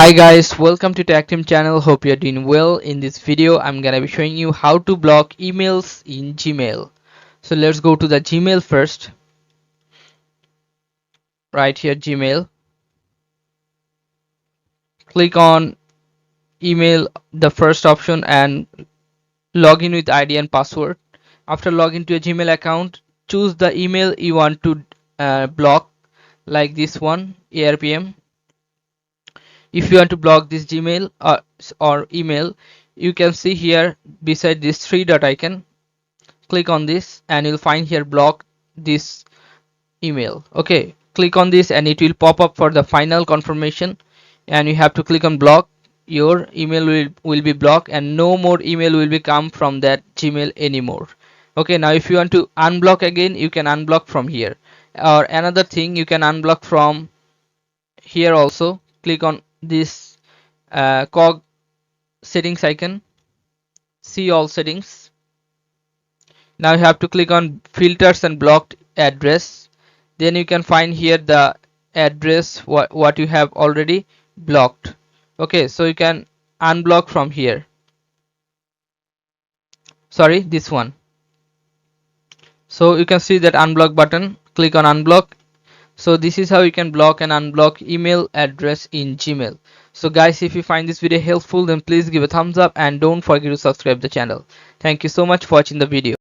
Hi guys, welcome to Tech Team channel. Hope you're doing well. In this video I'm gonna be showing you how to block emails in Gmail. So let's go to the Gmail first. Right here, Gmail. Click on email, the first option, and log in with ID and password. After login to a Gmail account, choose the email you want to block, like this one, ARPM. If you want to block this Gmail or email, you can see here beside this three dot icon. Click on this and you'll find here block this email. Okay, click on this and it will pop up for the final confirmation, and you have to click on block. Your email will be blocked and no more email will be come from that Gmail anymore. Okay, now if you want to unblock again, you can unblock from here, or another thing, you can unblock from here also. Click on this cog settings icon, see all settings. Now you have to click on filters and blocked address. Then you can find here the address what you have already blocked. Okay, so you can unblock from here. Sorry, this one. So you can see that unblock button. Click on unblock. So this is how you can block and unblock email address in Gmail. So guys, if you find this video helpful, then please give a thumbs up and don't forget to subscribe the channel. Thank you so much for watching the video.